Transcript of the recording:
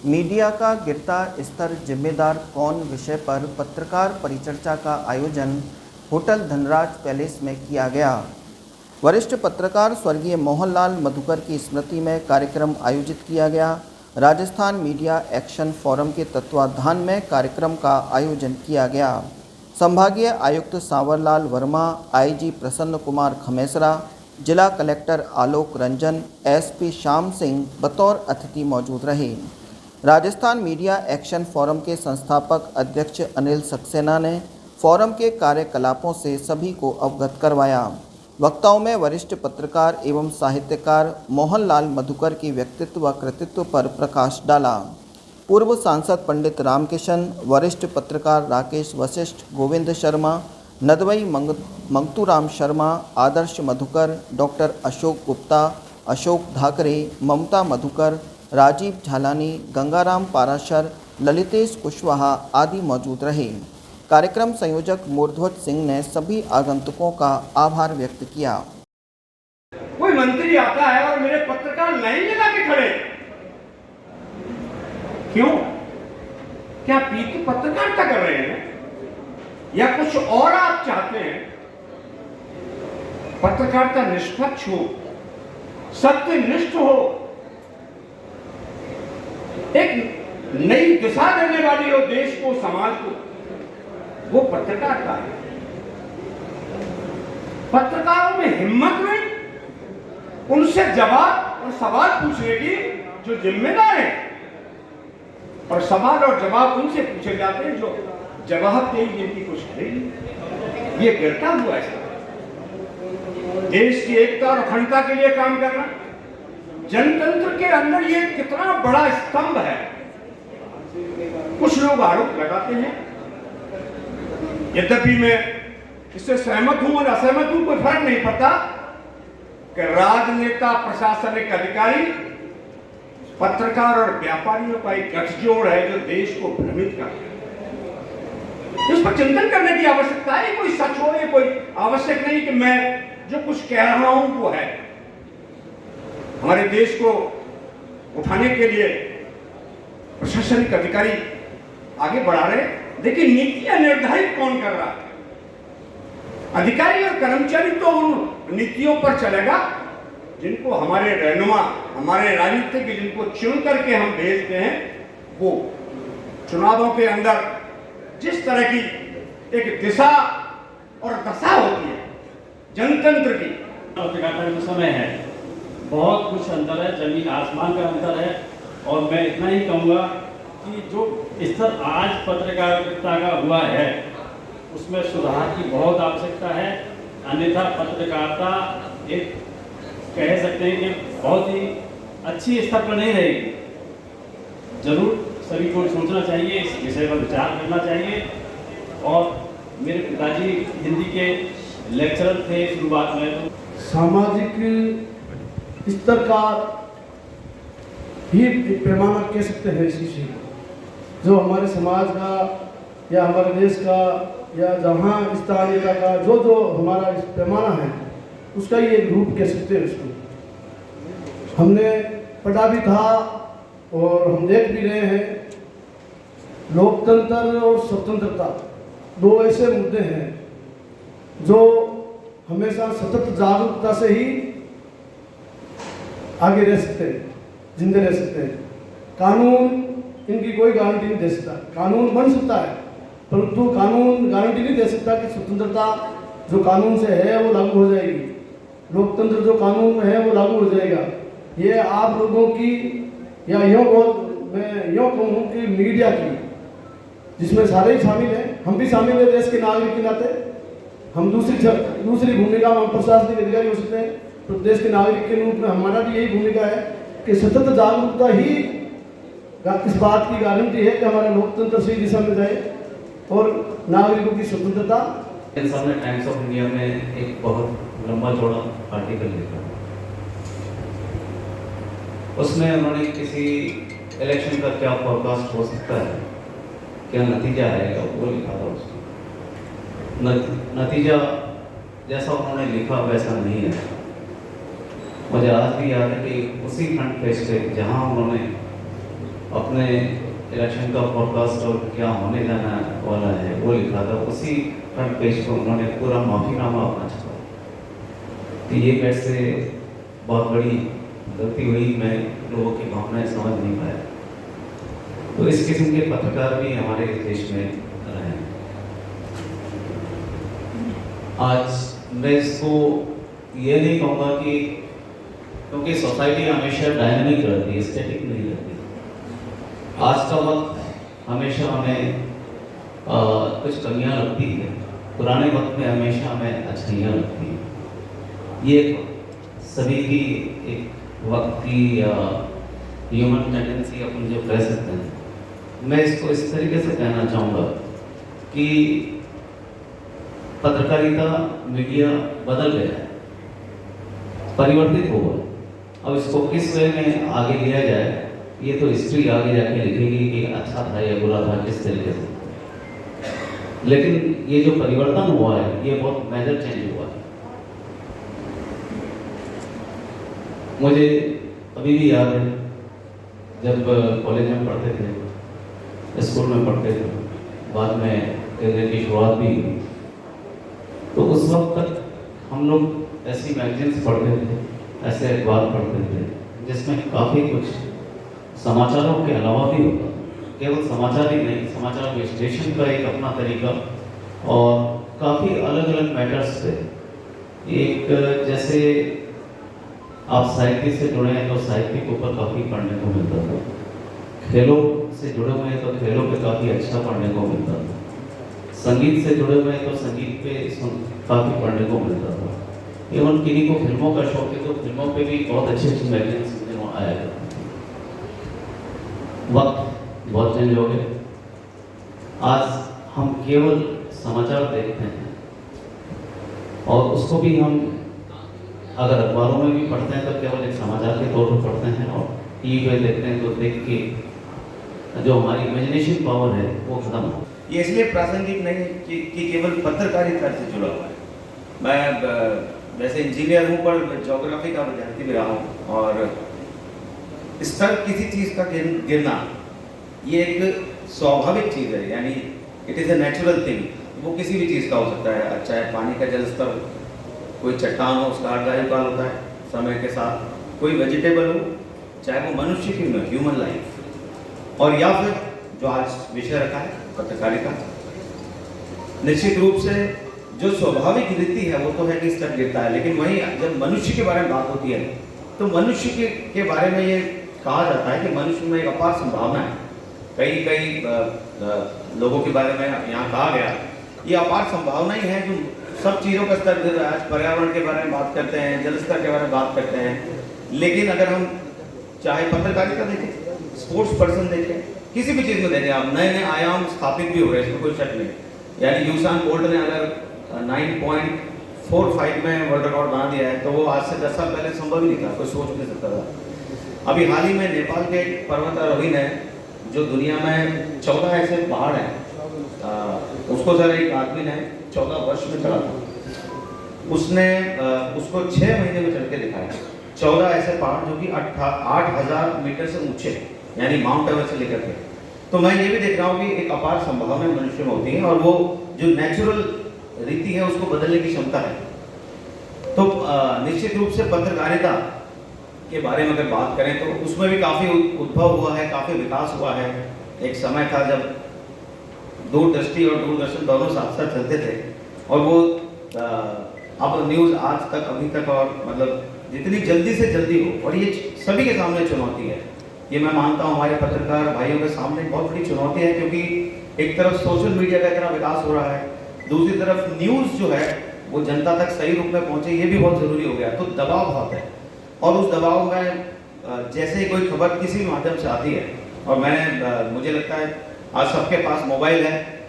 Media का गिरता स्तर जिम्मेदार कौन विषय पर पत्रकार परिचर्चा का आयोजन होटल धनराज पैलेस में किया गया। वरिष्ठ पत्रकार स्वर्गीय मोहनलाल मधुकर की स्मृति में कार्यक्रम आयोजित किया गया। राजस्थान मीडिया एक्शन फोरम के तत्वाधान में कार्यक्रम का आयोजन किया गया। संभागीय आयुक्त सांवरलाल वर्मा, आईजी प्रसन्न कुमार खमेसरा, जिला कलेक्टर आलोक रंजन, एसपी श्याम सिंह बतौर अतिथि मौजूद रहे। राजस्थान मीडिया एक्शन फोरम के संस्थापक अध्यक्ष अनिल सक्सेना ने फोरम के कार्यकलापों से सभी को अवगत करवाया। वक्ताओं में वरिष्ठ पत्रकार एवं साहित्यकार मोहनलाल मधुकर की व्यक्तित्व व कृतित्व पर प्रकाश डाला। पूर्व सांसद पंडित रामकिशन, वरिष्ठ पत्रकार राकेश वशिष्ठ, गोविंद शर्मा, नदवई मंगतूराम शर्मा, आदर्श मधुकर, डॉक्टर अशोक गुप्ता, अशोक धाकरे, ममता मधुकर, राजीव झालानी, गंगाराम पाराशर, ललितेश कुशवाहा आदि मौजूद रहे। कार्यक्रम संयोजक मूर्ध्वज सिंह ने सभी आगंतुकों का आभार व्यक्त किया। कोई मंत्री आता है और मेरे पत्रकार लाइन लगा के खड़े, क्यों? क्या पीत पत्रकारिता कर रहे हैं या कुछ और आप चाहते हैं? पत्रकारिता निष्पक्ष हो, सत्यनिष्ठ हो, एक नई दिशा देने वाली हो देश को, समाज को, वो पत्रकारिता है। पत्रकारों में हिम्मत नहीं उनसे जवाब और सवाल पूछने की जो जिम्मेदार है, और सवाल और जवाब उनसे पूछे जाते हैं जो जवाब दे जिनकी कुछ है नहीं। ये गिरता हुआ है। देश की एकता और अखंडता के लिए काम करना, जनतंत्र के अंदर ये कितना बड़ा स्तंभ है। कुछ लोग आरोप लगाते हैं, यद्यपि मैं इससे सहमत हूं और असहमत हूं, कोई फर्क नहीं पड़ता कि राजनेता, प्रशासनिक अधिकारी, पत्रकार और व्यापारियों का एक गठजोड़ है जो देश को भ्रमित करता है। इस पर चिंतन करने की आवश्यकता है। कोई सच हो, ये कोई आवश्यक नहीं कि मैं जो कुछ कह रहा हूं वो है। हमारे देश को उठाने के लिए प्रशासनिक अधिकारी आगे बढ़ा रहे, लेकिन नीतियां निर्धारित कौन कर रहा है? अधिकारी और कर्मचारी तो उन नीतियों पर चलेगा जिनको हमारे रहनुमा, हमारे राजनीतिज्ञ जिनको चुन करके हम भेजते हैं, वो चुनावों के अंदर जिस तरह की एक दिशा और दशा होती है जनतंत्र की, पत्रकारिता समय है, बहुत कुछ अंतर है, जमीन आसमान का अंतर है। और मैं इतना ही कहूँगा कि जो स्तर आज पत्रकारिता का हुआ है उसमें सुधार की बहुत आवश्यकता है। अन्यथा पत्रकारिता एक कह सकते हैं कि बहुत ही अच्छी स्तर पर नहीं रहेगी। जरूर सभी को सोचना चाहिए, इस विषय पर विचार करना चाहिए। और मेरे पिताजी हिंदी के लेक्चरर थे शुरुआत में। सामाजिक स्तर का ही पैमाना कह सकते हैं इसी से, जो हमारे समाज का या हमारे देश का या जहाँ स्थानीयता का जो हमारा इस पैमाना है उसका ही एक रूप कह सकते हैं इसको। हमने पढ़ा भी था और हम देख भी रहे हैं, लोकतंत्र और स्वतंत्रता दो ऐसे मुद्दे हैं जो हमेशा सतत जागरूकता से ही आगे रह सकते हैं, जिंदे रह सकते हैं। कानून इनकी कोई गारंटी नहीं दे सकता। कानून बन सकता है परंतु कानून गारंटी नहीं दे सकता कि स्वतंत्रता जो कानून से है वो लागू हो जाएगी, लोकतंत्र जो कानून में है वो लागू हो जाएगा। ये आप लोगों की या मैं यूँ कहूँ कि मीडिया की, जिसमें सारे ही शामिल हैं, हम भी शामिल हैं देश के नागरिक के नाते। हम दूसरी भूमिका में हम प्रशासनिक अधिकारी हो सकते हैं, तो देश के नागरिक के रूप में हमारा भी यही भूमिका है कि सतत जागरूकता ही इस बात की गारंटी है कि हमारा लोकतंत्र सही दिशा में जाए और नागरिकों की स्वतंत्रता। सामने टाइम्स ऑफ इंडिया में एक बहुत लंबा चौड़ा आर्टिकल लिखा, उसमें उन्होंने किसी इलेक्शन का क्या फोरकास्ट हो सकता है, क्या नतीजा आएगा, वो लिखा था। उसमें नतीजा जैसा उन्होंने लिखा वैसा नहीं है। मुझे आज भी याद है कि उसी फ्रंट पेज पे जहाँ उन्होंने अपने इलेक्शन का फोरकास्ट और क्या होने जाना वाला है वो लिखा था। उसी फ्रंट पेज पर उन्होंने पूरा माफीनामा अपना छापा। तो ये मेरे से बहुत बड़ी गलती हुई, मैं लोगों की भावनाएं समझ नहीं पाया। तो इस किस्म के पत्रकार भी हमारे देश में रहे हैं। आज मैं इसको ये नहीं कहूँगा कि, क्योंकि सोसाइटी हमेशा डायनामिक रहती है, स्टैटिक नहीं रहती। आज का वक्त हमेशा हमें कुछ कमियां लगती है, पुराने वक्त में हमेशा हमें अच्छाइयाँ लगती हैं। ये सभी की एक वक्त की ह्यूमन टेंडेंसी अपन जो कह सकते हैं। मैं इसको इस तरीके से कहना चाहूँगा कि पत्रकारिता मीडिया बदल गया है, परिवर्तित हो गया। अब इसको किस वे में आगे लिया जाए ये तो हिस्ट्री आगे जाके लिखेगी कि अच्छा था या बुरा था, किस तरीके से। लेकिन ये जो परिवर्तन हुआ है ये बहुत मेजर चेंज हुआ है। मुझे अभी भी याद है जब कॉलेज में पढ़ते थे, स्कूल में पढ़ते थे, बाद में करियर की शुरुआत भी हुई, तो उस वक्त तक हम लोग ऐसी मैगजीन्स पढ़ते थे, ऐसे अखबार पढ़ते थे जिसमें काफ़ी कुछ समाचारों के अलावा भी होता। केवल समाचार ही नहीं, समाचार विश्लेषण का एक अपना तरीका और काफ़ी अलग अलग मैटर्स थे। एक जैसे आप साहित्य से जुड़े हैं तो साहित्य के ऊपर काफ़ी पढ़ने को मिलता था, खेलों से जुड़े हुए हैं तो खेलों पे काफ़ी अच्छा पढ़ने को मिलता था, संगीत से जुड़े हुए हैं तो संगीत पे काफ़ी पढ़ने को मिलता था। एवं किन्हीं को फिल्मों का शौक है तो फिल्मों पे भी बहुत अच्छी अच्छी मैगजीन्स आया करती थी। वक्त बहुत चेंज हो गए। आज हम केवल समाचार देखते हैं और उसको भी हम अगर अखबारों में भी पढ़ते हैं तो केवल एक समाचार के तौर पर पढ़ते हैं, और टीवी पे देखते हैं तो देख के जो हमारी इमेजिनेशन पावर है वो खत्म हो। ये इसलिए प्रासंगिक नहीं है कि केवल पत्रकारिता से जुड़ा हुआ है। मैं वैसे इंजीनियर हूँ पर ज्योग्राफी का विद्यार्थी भी रहा हूँ, और स्तर किसी चीज़ का गिरना ये एक स्वाभाविक चीज़ है, यानी it is a natural thing. वो किसी भी चीज़ का हो सकता है, चाहे पानी का जल स्तर, कोई चट्टान हो उसका अर्धायुकाल होता है समय के साथ, कोई वेजिटेबल हो, चाहे वो मनुष्य की हो, ह्यूमन लाइफ, और या फिर जो आज विषय रखा है पत्रकारिता। निश्चित रूप से जो स्वाभाविक रीति है वो तो है कि स्तर गिरता है, लेकिन वहीं जब मनुष्य के बारे में बात होती है तो मनुष्य के बारे में ये कहा जाता है कि मनुष्य में एक अपार संभावना है। कई लोगों के बारे में यहाँ कहा गया, ये अपार संभावना ही है जो सब चीज़ों का स्तर गिर रहा है। पर्यावरण के बारे में बात करते हैं, जल स्तर के बारे में बात करते हैं, लेकिन अगर हम चाहे पत्रकारिता देखें, स्पोर्ट्स पर्सन देखें, किसी भी चीज़ में देखें, आप नए नए आयाम स्थापित भी हो रहे हैं, इसमें कोई शक नहीं। यानी यूसेन बोल्ट ने अगर 9.45 में वर्ल्ड रिकॉर्ड बना दिया है तो वो आज से 10 साल पहले संभव ही नहीं था, कोई सोच नहीं सकता था। अभी हाल ही में नेपाल के एक पर्वतारोही ने जो दुनिया में 14 ऐसे पहाड़ हैं, उसको जरा एक आदमी ने 14 वर्ष में चढ़ा था, उसने उसको 6 महीने में चढ़ के दिखाया। 14 ऐसे पहाड़ जो कि 8,000 मीटर से ऊंचे, यानी माउंट एवरेस्ट से लेकर के। तो मैं ये भी देख रहा हूँ कि एक अपार संभावना मनुष्य में होती है, और वो जो नेचुरल रीति है उसको बदलने की क्षमता है। तो निश्चित रूप से पत्रकारिता के बारे में अगर बात करें तो उसमें भी काफ़ी उद्भव हुआ है, काफ़ी विकास हुआ है। एक समय था जब दूरदृष्टि और दूरदर्शन दोनों साथ साथ चलते थे, और वो अब न्यूज़ आज तक अभी तक और मतलब जितनी जल्दी से जल्दी हो, और ये सभी के सामने चुनौती है। ये मैं मानता हूँ हमारे पत्रकार भाइयों के सामने बहुत बड़ी चुनौती है, क्योंकि एक तरफ सोशल मीडिया का इतना विकास हो रहा है, दूसरी तरफ न्यूज़ जो है वो जनता तक सही रूप में पहुँचे, ये भी बहुत ज़रूरी हो गया। तो दबाव बहुत है, और उस दबाव में जैसे ही कोई खबर किसी भी माध्यम से आती है, और मुझे लगता है आज सबके पास मोबाइल है,